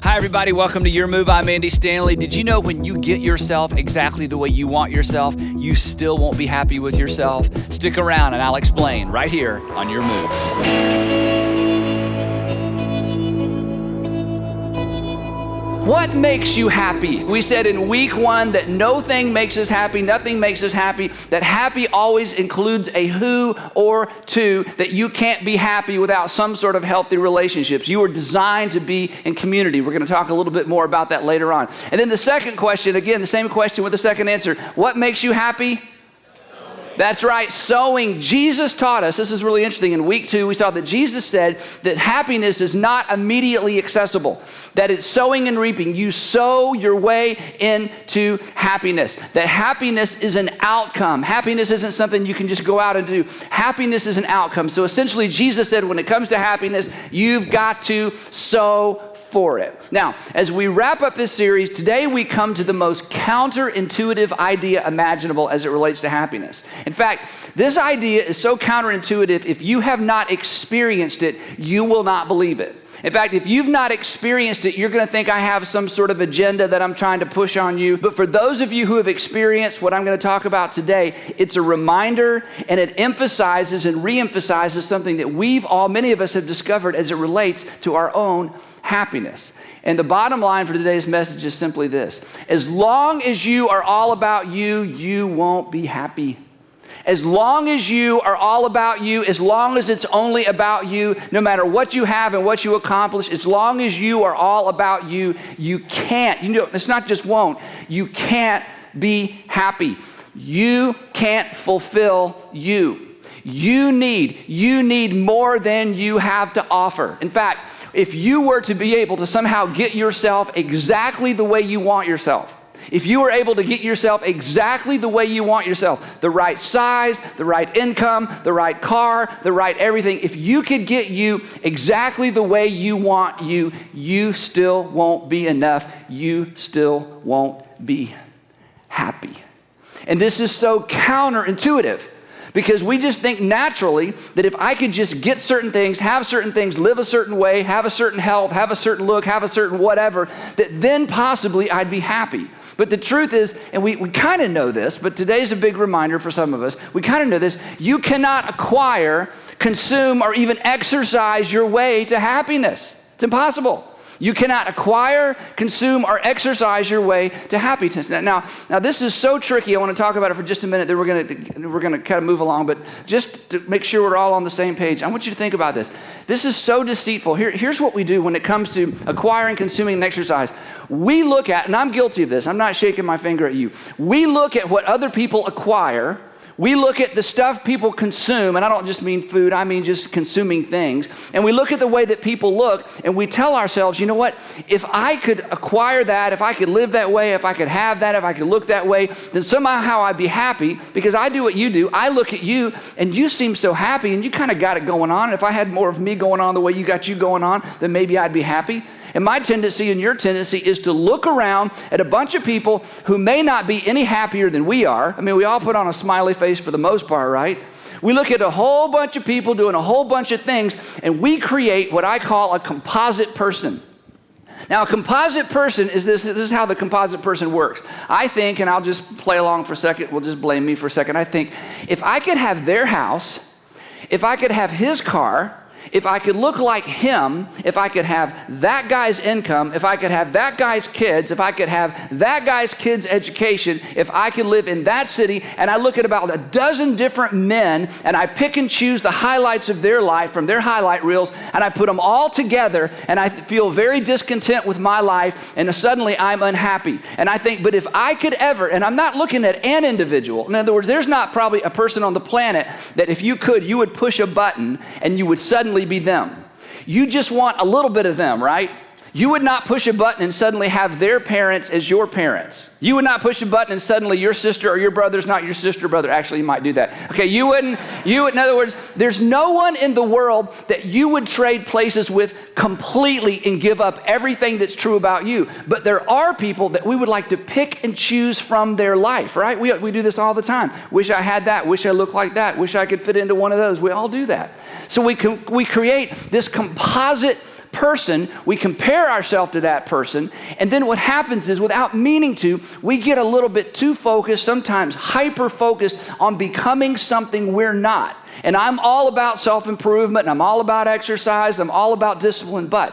Hi, everybody. Welcome to Your Move. I'm Andy Stanley. Did you know when you get yourself exactly the way you want yourself, you still won't be happy with yourself? Stick around and I'll explain right here on Your Move. What makes you happy? We said in week 1 that no thing makes us happy, nothing makes us happy, that happy always includes a who or to, that you can't be happy without some sort of healthy relationships. You were designed to be in community. We're going to talk a little bit more about that later on. And then the second question, again, the same question with the second answer. What makes you happy? That's right, sowing. Jesus taught us, this is really interesting, in week 2 we saw that Jesus said that happiness is not immediately accessible, that it's sowing and reaping. You sow your way into happiness, that happiness is an outcome. Happiness isn't something you can just go out and do. Happiness is an outcome. So essentially Jesus said when it comes to happiness, you've got to sow for it. Now, as we wrap up this series, today we come to the most counterintuitive idea imaginable as it relates to happiness. In fact, this idea is so counterintuitive, if you have not experienced it, you will not believe it. In fact, if you've not experienced it, you're going to think I have some sort of agenda that I'm trying to push on you. But for those of you who have experienced what I'm going to talk about today, it's a reminder and it emphasizes and reemphasizes something that many of us have discovered as it relates to our own happiness. And the bottom line for today's message is simply this. As long as you are all about you, you won't be happy. As long as you are all about you, as long as it's only about you, no matter what you have and what you accomplish, as long as you are all about you, you can't, it's not just won't, you can't be happy. You can't fulfill you. You need more than you have to offer. In fact, if you were to be able to somehow get yourself exactly the way you want yourself, if you were able to get yourself exactly the way you want yourself, the right size, the right income, the right car, the right everything, if you could get you exactly the way you want you still won't be enough. You still won't be happy. And this is so counterintuitive, because we just think naturally that if I could just get certain things, have certain things, live a certain way, have a certain health, have a certain look, have a certain whatever, that then possibly I'd be happy. But the truth is, and we kind of know this, but today's a big reminder for some of us, we kind of know this, you cannot acquire, consume, or even exercise your way to happiness. It's impossible. You cannot acquire, consume, or exercise your way to happiness. Now this is so tricky. I want to talk about it for just a minute. Then we're going to kind of move along. But just to make sure we're all on the same page, I want you to think about this. This is so deceitful. Here's what we do when it comes to acquiring, consuming, and exercise. We look at, and I'm guilty of this. I'm not shaking my finger at you. We look at what other people acquire. We look at the stuff people consume, and I don't just mean food, I mean just consuming things. And we look at the way that people look, and we tell ourselves, you know what? If I could acquire that, if I could live that way, if I could have that, if I could look that way, then somehow I'd be happy, because I do what you do. I look at you, and you seem so happy, and you kind of got it going on. And if I had more of me going on the way you got you going on, then maybe I'd be happy. And my tendency and your tendency is to look around at a bunch of people who may not be any happier than we are. I mean, we all put on a smiley face for the most part, right? We look at a whole bunch of people doing a whole bunch of things, and we create what I call a composite person. Now, a composite person is this is how the composite person works. I think, and I'll just play along for a second, we'll just blame me for a second. I think if I could have their house, if I could have his car, if I could look like him, if I could have that guy's income, if I could have that guy's kids, if I could have that guy's kids' education, if I could live in that city, and I look at about a dozen different men, and I pick and choose the highlights of their life from their highlight reels, and I put them all together, and I feel very discontent with my life, and suddenly I'm unhappy. And I think, but if I could ever, and I'm not looking at an individual. In other words, there's not probably a person on the planet that if you could, you would push a button, and you would suddenly be them. You just want a little bit of them, right? You would not push a button and suddenly have their parents as your parents. You would not push a button and suddenly your sister or your brother's not your sister or brother. Actually, you might do that. Okay, you would, in other words, there's no one in the world that you would trade places with completely and give up everything that's true about you. But there are people that we would like to pick and choose from their life, right? We do this all the time. Wish I had that. Wish I looked like that. Wish I could fit into one of those. We all do that. So we create this composite person, we compare ourselves to that person, and then what happens is, without meaning to, we get a little bit too focused, sometimes hyper-focused on becoming something we're not. And I'm all about self-improvement, and I'm all about exercise, I'm all about discipline, but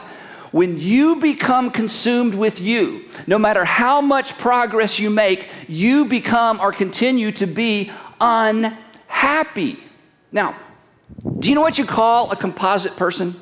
when you become consumed with you, no matter how much progress you make, you become or continue to be unhappy. Now, do you know what you call a composite person?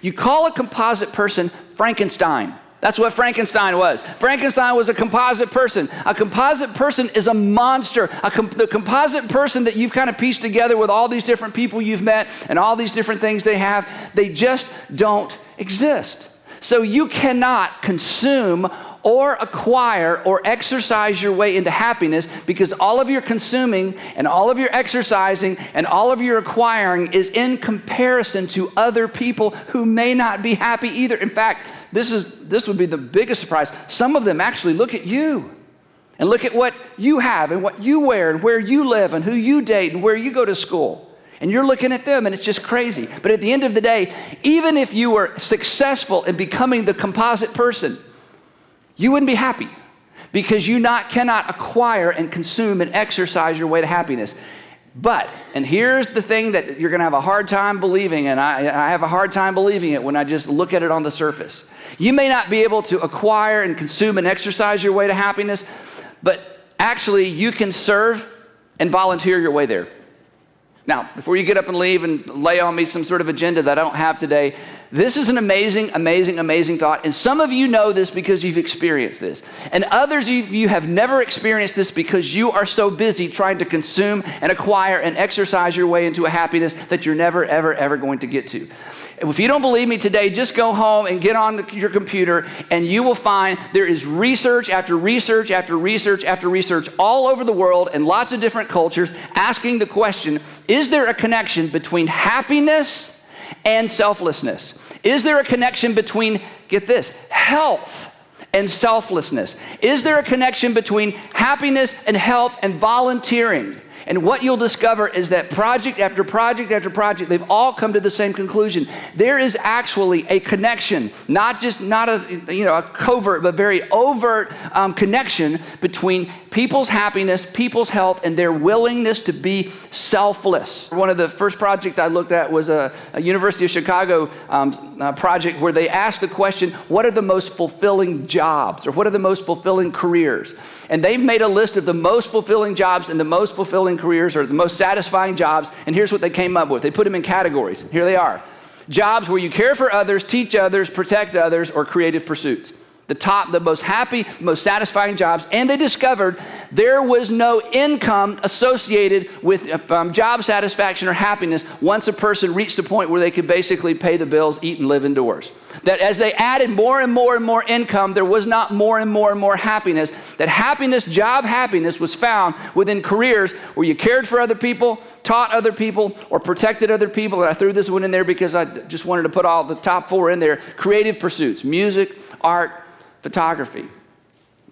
You call a composite person Frankenstein. That's what Frankenstein was. Frankenstein was a composite person. A composite person is a monster. The composite person that you've kind of pieced together with all these different people you've met and all these different things they have, they just don't exist. So you cannot consume or acquire or exercise your way into happiness, because all of your consuming and all of your exercising and all of your acquiring is in comparison to other people who may not be happy either. In fact, this would be the biggest surprise. Some of them actually look at you and look at what you have and what you wear and where you live and who you date and where you go to school. And you're looking at them, and it's just crazy. But at the end of the day, even if you were successful in becoming the composite person, you wouldn't be happy, because you cannot acquire and consume and exercise your way to happiness. But, and here's the thing that you're going to have a hard time believing, and I have a hard time believing it when I just look at it on the surface. You may not be able to acquire and consume and exercise your way to happiness, but actually you can serve and volunteer your way there. Now, before you get up and leave and lay on me some sort of agenda that I don't have today, this is an amazing, amazing, amazing thought. And some of you know this because you've experienced this. And others of you have never experienced this because you are so busy trying to consume and acquire and exercise your way into a happiness that you're never, ever, ever going to get to. If you don't believe me today, just go home and get on your computer, and you will find there is research after research after research after research all over the world in lots of different cultures asking the question, is there a connection between happiness and selflessness? Is there a connection between, get this, health and selflessness? Is there a connection between happiness and health and volunteering? And what you'll discover is that project after project after project, they've all come to the same conclusion. There is actually a connection, not a covert, but very overt connection between people's happiness, people's health, and their willingness to be selfless. One of the first projects I looked at was a University of Chicago project where they asked the question, what are the most fulfilling jobs, or what are the most fulfilling careers? And they've made a list of the most fulfilling jobs and the most fulfilling careers, or the most satisfying jobs, and here's what they came up with. They put them in categories. Here they are. Jobs where you care for others, teach others, protect others, or creative pursuits. The most happy, most satisfying jobs, and they discovered there was no income associated with job satisfaction or happiness once a person reached a point where they could basically pay the bills, eat, and live indoors. That as they added more and more and more income, there was not more and more and more happiness. That happiness, job happiness, was found within careers where you cared for other people, taught other people, or protected other people. And I threw this one in there because I just wanted to put all the top four in there. Creative pursuits, music, art, photography.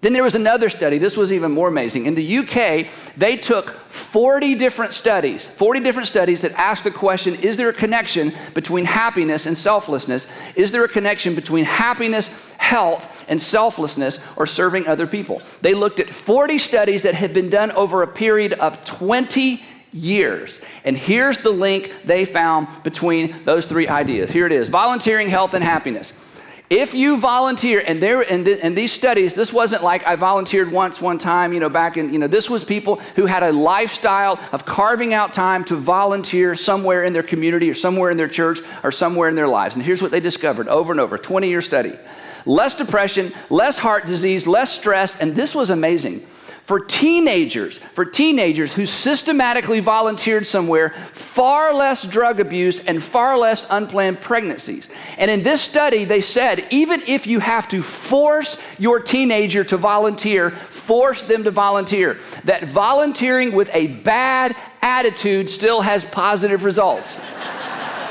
Then there was another study. This was even more amazing. In the UK, they took 40 different studies that asked the question, is there a connection between happiness and selflessness? Is there a connection between happiness, health, and selflessness, or serving other people? They looked at 40 studies that had been done over a period of 20 years. And here's the link they found between those three ideas. Here it is: volunteering, health, and happiness. If you volunteer, and these studies, this wasn't like I volunteered once one time, back in, this was people who had a lifestyle of carving out time to volunteer somewhere in their community or somewhere in their church or somewhere in their lives. And here's what they discovered over and over, 20-year study. Less depression, less heart disease, less stress, and this was amazing. For teenagers who systematically volunteered somewhere, far less drug abuse and far less unplanned pregnancies. And in this study, they said, even if you have to force your teenager to volunteer, force them to volunteer, that volunteering with a bad attitude still has positive results.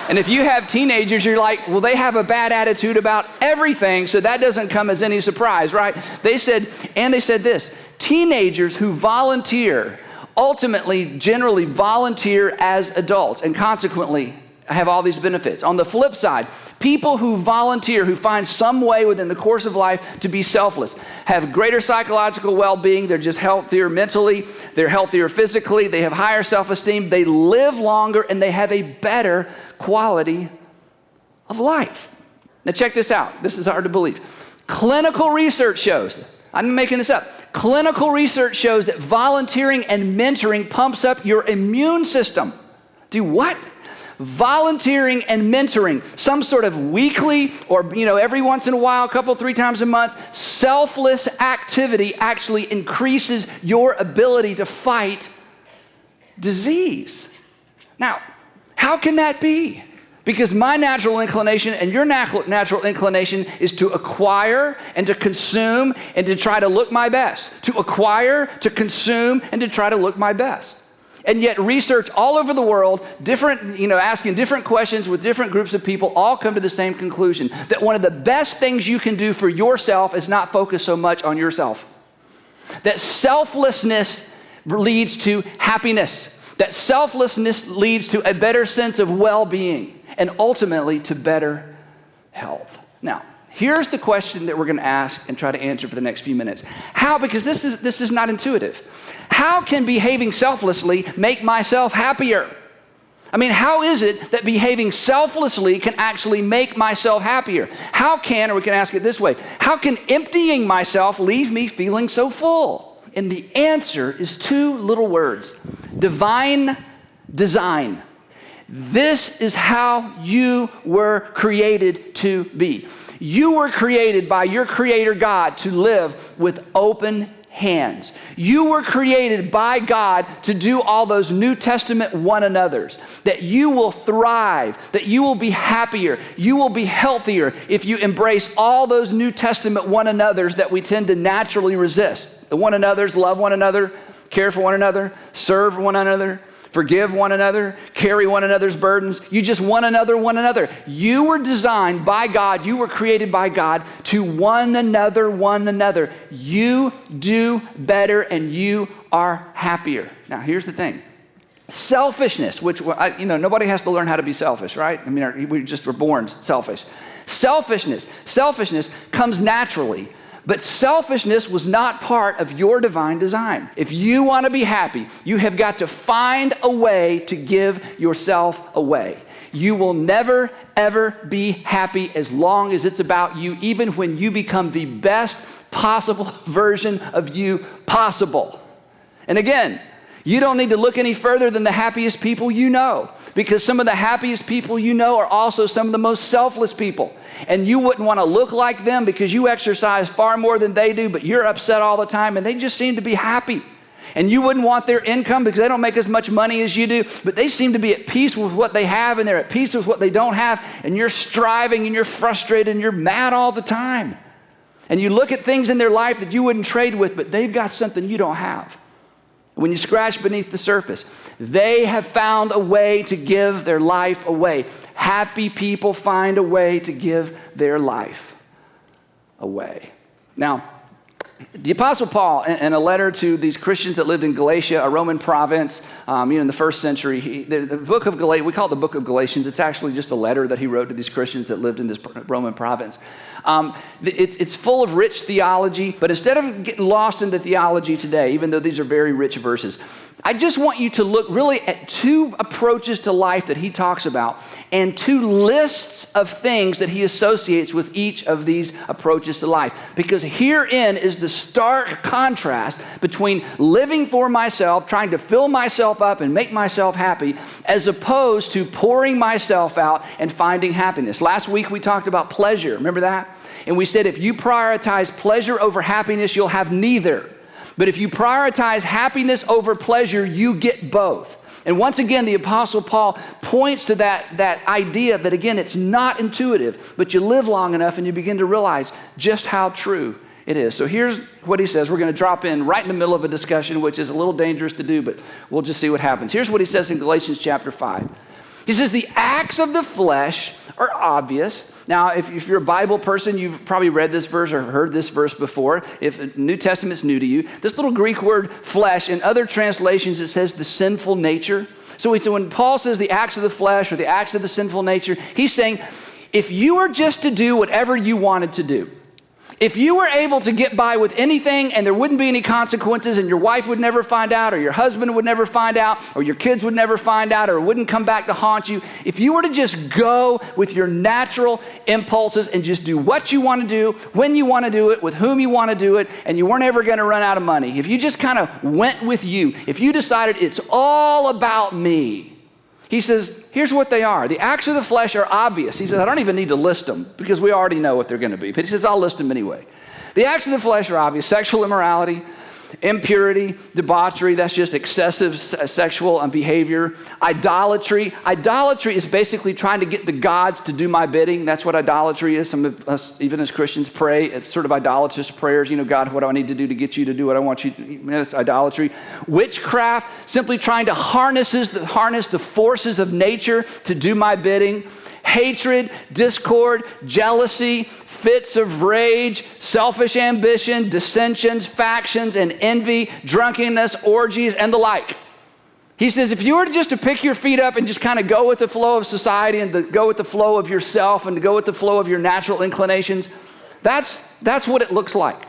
And if you have teenagers, you're like, well, they have a bad attitude about everything, so that doesn't come as any surprise, right? They said this: teenagers who volunteer ultimately generally volunteer as adults and consequently have all these benefits. On the flip side, People who volunteer, who find some way within the course of life to be selfless, have greater psychological well-being. They're just healthier mentally. They're healthier physically. They have higher self-esteem. They live longer, and they have a better quality of life. Now check this out. This is hard to believe. Clinical research shows, I'm making this up, clinical research shows that volunteering and mentoring pumps up your immune system. Do what? Volunteering and mentoring, some sort of weekly or every once in a while, a couple, 3 times a month, selfless activity actually increases your ability to fight disease. Now, how can that be? Because my natural inclination and your natural inclination is to acquire and to consume and to try to look my best. To acquire, to consume, and to try to look my best. And yet research all over the world, asking different questions with different groups of people, all come to the same conclusion, that one of the best things you can do for yourself is not focus so much on yourself. That selflessness leads to happiness. That selflessness leads to a better sense of well-being and ultimately to better health. Now, here's the question that we're going to ask and try to answer for the next few minutes. How? Because this is not intuitive. How can behaving selflessly make myself happier? I mean, how is it that behaving selflessly can actually make myself happier? How can, or we can ask it this way, how can emptying myself leave me feeling so full? And the answer is 2 little words: divine design. This is how you were created to be. You were created by your Creator God to live with open hands. You were created by God to do all those New Testament one another's, that you will thrive, that you will be happier, you will be healthier if you embrace all those New Testament one another's that we tend to naturally resist. The one another's: love one another, care for one another, serve one another, forgive one another, carry one another's burdens. You just one another. You were designed by God. You were created by God to one another. You do better and you are happier. Now, here's the thing. Selfishness, which, nobody has to learn how to be selfish, right? I mean, we're born selfish. Selfishness comes naturally. But selfishness was not part of your divine design. If you want to be happy, you have got to find a way to give yourself away. You will never, ever be happy as long as it's about you, even when you become the best possible version of you possible. And again, you don't need to look any further than the happiest people you know, because some of the happiest people you know are also some of the most selfless people. And you wouldn't want to look like them because you exercise far more than they do, but you're upset all the time and they just seem to be happy. And you wouldn't want their income because they don't make as much money as you do, but they seem to be at peace with what they have and they're at peace with what they don't have, and you're striving and you're frustrated and you're mad all the time. And you look at things in their life that you wouldn't trade with, but they've got something you don't have. When you scratch beneath the surface, they have found a way to give their life away. Happy people find a way to give their life away. Now, the Apostle Paul, in a letter to these Christians that lived in Galatia, a Roman province, in the first century, the book of Galatians, we call it the book of Galatians. It's actually just a letter that he wrote to these Christians that lived in this Roman province. It's full of rich theology, but instead of getting lost in the theology today, even though these are very rich verses, I just want you to look really at 2 approaches to life that he talks about and 2 lists of things that he associates with each of these approaches to life. Because herein is the stark contrast between living for myself, trying to fill myself up and make myself happy, as opposed to pouring myself out and finding happiness. Last week we talked about pleasure. Remember that? And we said if you prioritize pleasure over happiness, you'll have neither. But if you prioritize happiness over pleasure, you get both. And once again, the Apostle Paul points to that idea that, again, it's not intuitive, but you live long enough and you begin to realize just how true it is. So here's what he says. We're going to drop in right in the middle of a discussion, which is a little dangerous to do, but we'll just see what happens. Here's what he says in Galatians chapter 5. He says, the acts of the flesh are obvious. Now, if you're a Bible person, you've probably read this verse or heard this verse before. If New Testament's new to you, this little Greek word flesh, in other translations, it says the sinful nature. So when Paul says the acts of the flesh or the acts of the sinful nature, he's saying If you were just to do whatever you wanted to do, if you were able to get by with anything and there wouldn't be any consequences and your wife would never find out or your husband would never find out or your kids would never find out or it wouldn't come back to haunt you, if you were to just go with your natural impulses and just do what you want to do, when you want to do it, with whom you want to do it, and you weren't ever going to run out of money, if you just kind of went with you, if you decided it's all about me, he says, here's what they are. The acts of the flesh are obvious. He says, I don't even need to list them because we already know what they're going to be. But he says, I'll list them anyway. The acts of the flesh are obvious. Sexual immorality, impurity, debauchery, that's just excessive sexual behavior. Idolatry. Idolatry is basically trying to get the gods to do my bidding. That's what idolatry is. Some of us, even as Christians, pray it's sort of idolatrous prayers. God, what do I need to do to get you to do what I want you to do? That's idolatry. Witchcraft, simply trying to harness the forces of nature to do my bidding. Hatred, discord, jealousy, fits of rage, selfish ambition, dissensions, factions, and envy, drunkenness, orgies, and the like. He says, if you were just to pick your feet up and just kind of go with the flow of society and to go with the flow of yourself and to go with the flow of your natural inclinations, that's what it looks like.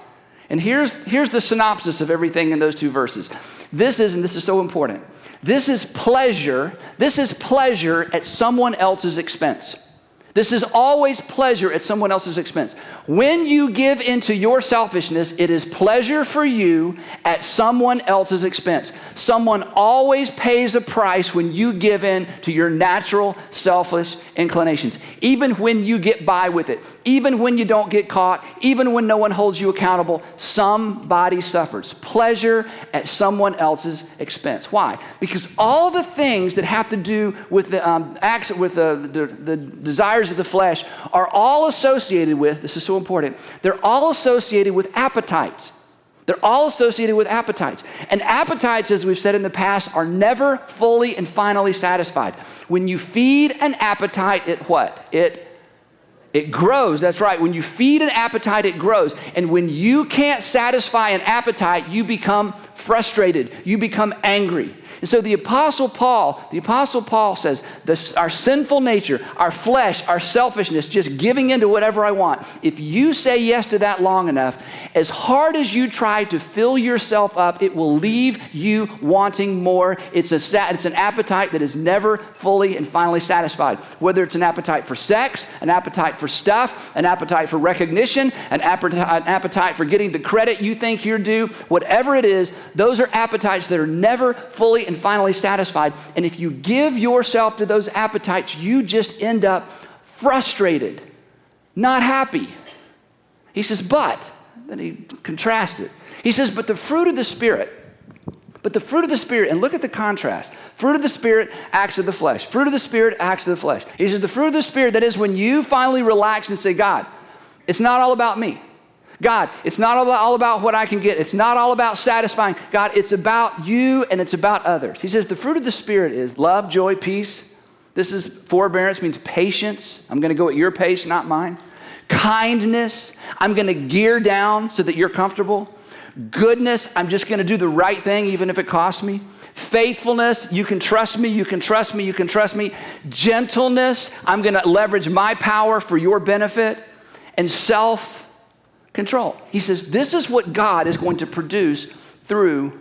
And here's the synopsis of everything in those two verses. This is so important. This is pleasure at someone else's expense. This is always pleasure at someone else's expense. When you give into your selfishness, it is pleasure for you at someone else's expense. Someone always pays a price when you give in to your natural, selfish inclinations. Even when you get by with it, even when you don't get caught, even when no one holds you accountable, somebody suffers. Pleasure at someone else's expense. Why? Because all the things that have to do with the acts, with the desires of the flesh are all associated with, this is so important, they're all associated with appetites. They're all associated with appetites. And appetites, as we've said in the past, are never fully and finally satisfied. When you feed an appetite, it what? It grows. That's right. When you feed an appetite, it grows. And when you can't satisfy an appetite, you become frustrated. You become angry. And so the Apostle Paul says, our sinful nature, our flesh, our selfishness, just giving into whatever I want. If you say yes to that long enough, as hard as you try to fill yourself up, it will leave you wanting more. It's an appetite that is never fully and finally satisfied. Whether it's an appetite for sex, an appetite for stuff, an appetite for recognition, an appetite for getting the credit you think you're due, whatever it is, those are appetites that are never fully and finally satisfied. And if you give yourself to those appetites, you just end up frustrated, not happy. He says, but, then he contrasts it. He says, but the fruit of the Spirit, and look at the contrast. Fruit of the Spirit, acts of the flesh. Fruit of the Spirit, acts of the flesh. He says, the fruit of the Spirit, that is when you finally relax and say, God, it's not all about me. God, it's not all about what I can get. It's not all about satisfying. God, it's about you and it's about others. He says the fruit of the Spirit is love, joy, peace. This is forbearance, means patience. I'm going to go at your pace, not mine. Kindness. I'm going to gear down so that you're comfortable. Goodness. I'm just going to do the right thing even if it costs me. Faithfulness. You can trust me. You can trust me. You can trust me. Gentleness. I'm going to leverage my power for your benefit. And self-control. He says, this is what God is going to produce through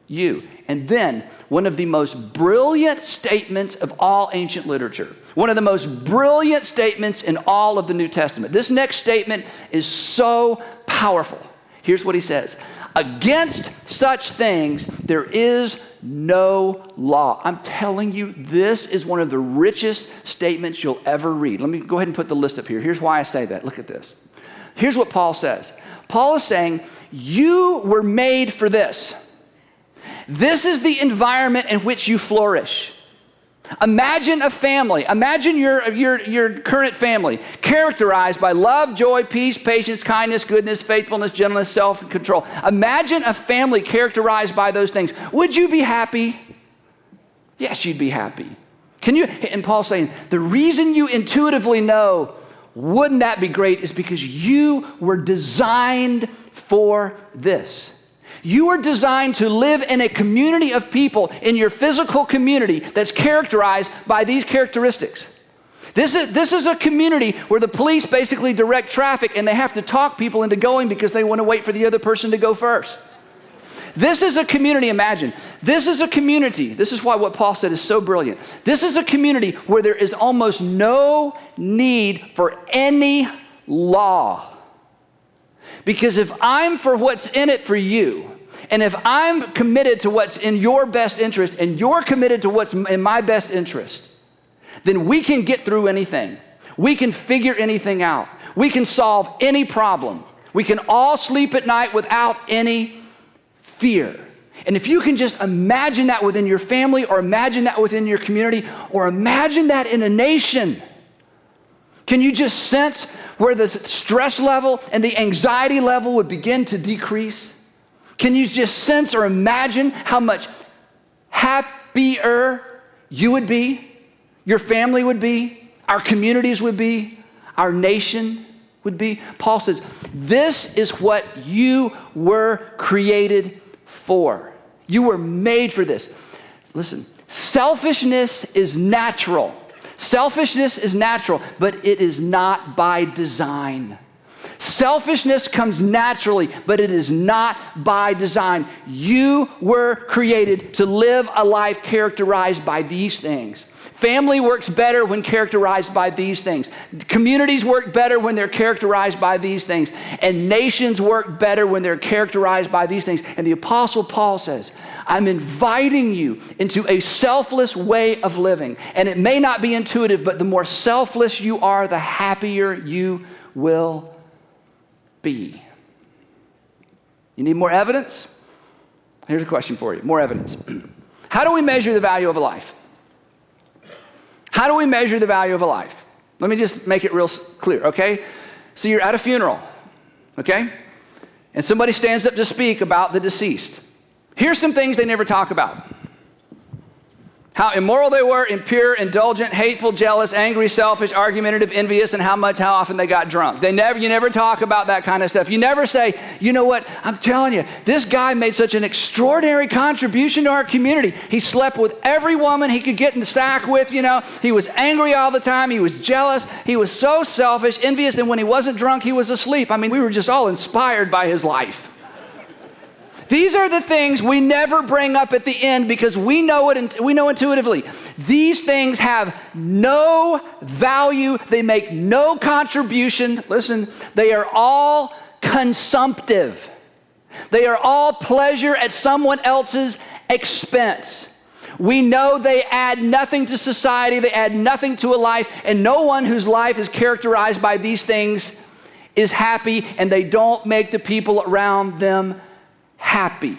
you. And then one of the most brilliant statements of all ancient literature, one of the most brilliant statements in all of the New Testament. This next statement is so powerful. Here's what he says. Against such things, there is no law. I'm telling you, this is one of the richest statements you'll ever read. Let me go ahead and put the list up here. Here's why I say that. Look at this. Here's what Paul says. Paul is saying, you were made for this. This is the environment in which you flourish. Imagine a family. Imagine your current family characterized by love, joy, peace, patience, kindness, goodness, faithfulness, gentleness, self-control. Imagine a family characterized by those things. Would you be happy? Yes, you'd be happy. Can you? And Paul's saying, the reason you intuitively know, wouldn't that be great, is because you were designed for this. You are designed to live in a community of people, in your physical community, that's characterized by these characteristics. This is a community where the police basically direct traffic and they have to talk people into going because they want to wait for the other person to go first. This is a community, imagine. This is a community. This is why what Paul said is so brilliant. This is a community where there is almost no need for any law. Because if I'm for what's in it for you, and if I'm committed to what's in your best interest, and you're committed to what's in my best interest, then we can get through anything. We can figure anything out. We can solve any problem. We can all sleep at night without any fear. And if you can just imagine that within your family, or imagine that within your community, or imagine that in a nation, can you just sense where the stress level and the anxiety level would begin to decrease? Can you just sense or imagine how much happier you would be, your family would be, our communities would be, our nation would be? Paul says, this is what you were created for. You were made for this. Listen, selfishness is natural. Selfishness is natural, but it is not by design. Selfishness comes naturally, but it is not by design. You were created to live a life characterized by these things. Family works better when characterized by these things. Communities work better when they're characterized by these things. And nations work better when they're characterized by these things. And the Apostle Paul says, I'm inviting you into a selfless way of living. And it may not be intuitive, but the more selfless you are, the happier you will be. You need more evidence? Here's a question for you. More evidence. How do we measure the value of a life? How do we measure the value of a life? Let me just make it real clear, okay? So you're at a funeral, okay? And somebody stands up to speak about the deceased. Here's some things they never talk about. How immoral they were, impure, indulgent, hateful, jealous, angry, selfish, argumentative, envious, and how often they got drunk. You never talk about that kind of stuff. You never say, you know what, I'm telling you, this guy made such an extraordinary contribution to our community. He slept with every woman he could get in the stack with, you know. He was angry all the time. He was jealous. He was so selfish, envious, and when he wasn't drunk, he was asleep. I mean, we were just all inspired by his life. These are the things we never bring up at the end because we know it. We know intuitively. These things have no value. They make no contribution. Listen, they are all consumptive. They are all pleasure at someone else's expense. We know they add nothing to society. They add nothing to a life. And no one whose life is characterized by these things is happy, and they don't make the people around them happy.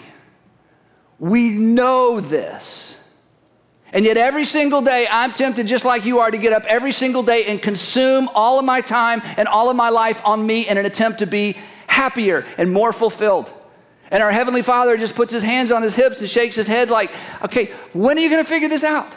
We know this. And yet every single day I'm tempted, just like you are, to get up every single day and consume all of my time and all of my life on me in an attempt to be happier and more fulfilled. And our Heavenly Father just puts his hands on his hips and shakes his head like, okay, when are you going to figure this out?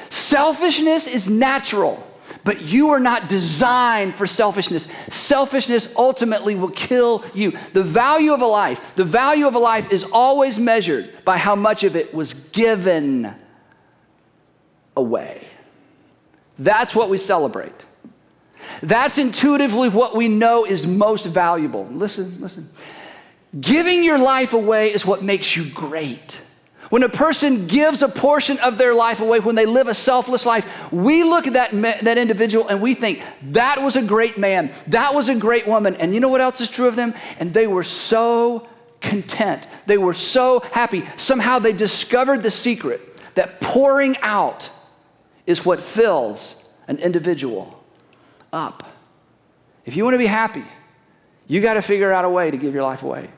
Selfishness is natural. But you are not designed for selfishness. Selfishness ultimately will kill you. The value of a life is always measured by how much of it was given away. That's what we celebrate. That's intuitively what we know is most valuable. Listen. Giving your life away is what makes you great. When a person gives a portion of their life away, when they live a selfless life, we look at that individual and we think, that was a great man, that was a great woman, and you know what else is true of them? And they were so content. They were so happy. Somehow they discovered the secret that pouring out is what fills an individual up. If you want to be happy, you got to figure out a way to give your life away.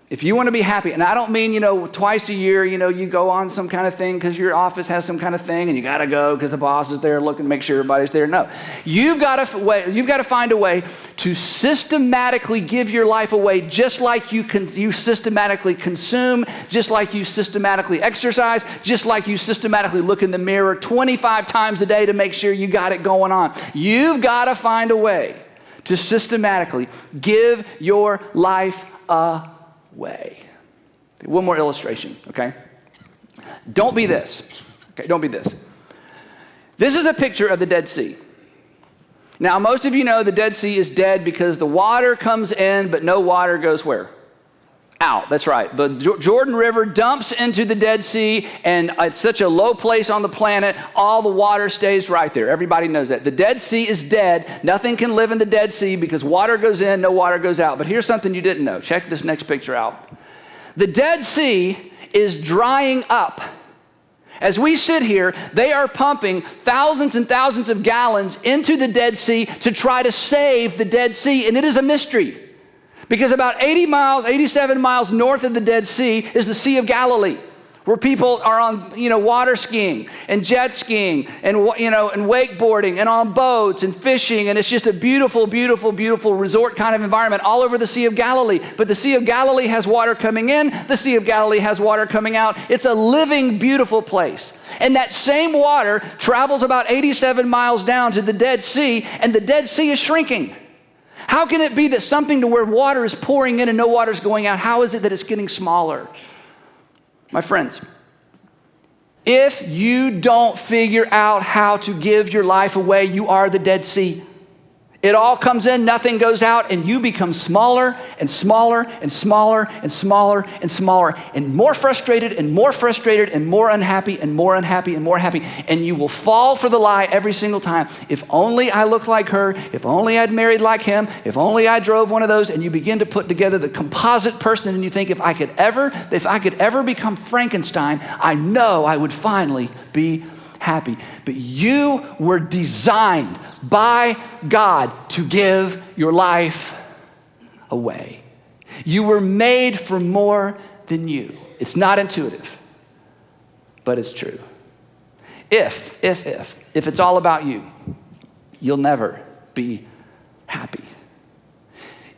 If you want to be happy, and I don't mean, twice a year, you go on some kind of thing because your office has some kind of thing and you got to go because the boss is there looking to make sure everybody's there. No, you've got to find a way to systematically give your life away, just like you systematically consume, just like you systematically exercise, just like you systematically look in the mirror 25 times a day to make sure you got it going on. You've got to find a way to systematically give your life away. One more illustration, okay? Don't be this. Okay, don't be this. This is a picture of the Dead Sea. Now, most of you know the Dead Sea is dead because the water comes in, but no water goes where? Out. That's right. The Jordan River dumps into the Dead Sea, and it's such a low place on the planet, all the water stays right there. Everybody knows that. The Dead Sea is dead. Nothing can live in the Dead Sea because water goes in, no water goes out. But here's something you didn't know. Check this next picture out. The Dead Sea is drying up. As we sit here, they are pumping thousands and thousands of gallons into the Dead Sea to try to save the Dead Sea, and it is a mystery. Because about 87 miles north of the Dead Sea is the Sea of Galilee, where people are on, water skiing and jet skiing and, and wakeboarding and on boats and fishing. And it's just a beautiful, beautiful, beautiful resort kind of environment all over the Sea of Galilee. But the Sea of Galilee has water coming in. The Sea of Galilee has water coming out. It's a living, beautiful place. And that same water travels about 87 miles down to the Dead Sea, and the Dead Sea is shrinking. How can it be that something to where water is pouring in and no water is going out, how is it that it's getting smaller? My friends, if you don't figure out how to give your life away, you are the Dead Sea. It all comes in, nothing goes out, and you become smaller and smaller and smaller and smaller and smaller and more frustrated and more frustrated and more unhappy and more unhappy and more happy. And you will fall for the lie every single time. If only I looked like her, if only I'd married like him, if only I drove one of those, and you begin to put together the composite person and you think, if I could ever become Frankenstein, I know I would finally be happy. But you were designed by God to give your life away. You were made for more than you. It's not intuitive, but it's true. If it's all about you, you'll never be happy.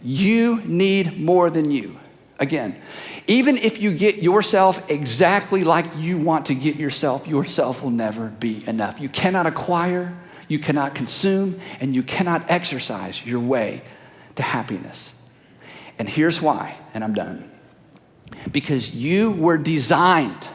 You need more than you. Again, even if you get yourself exactly like you want to get yourself will never be enough. You cannot acquire, you cannot consume, and you cannot exercise your way to happiness. And here's why, and I'm done. Because you were designed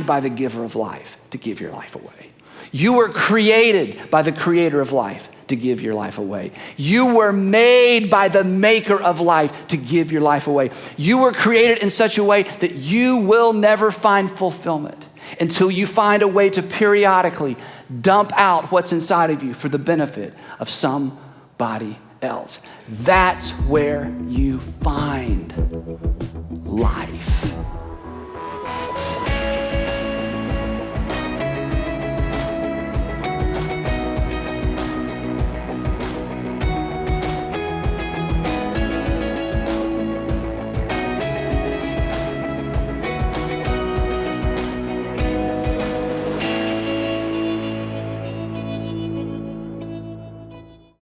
by the giver of life to give your life away. You were created by the creator of life to give your life away. You were made by the maker of life to give your life away. You were created in such a way that you will never find fulfillment until you find a way to periodically dump out what's inside of you for the benefit of somebody else. That's where you find life.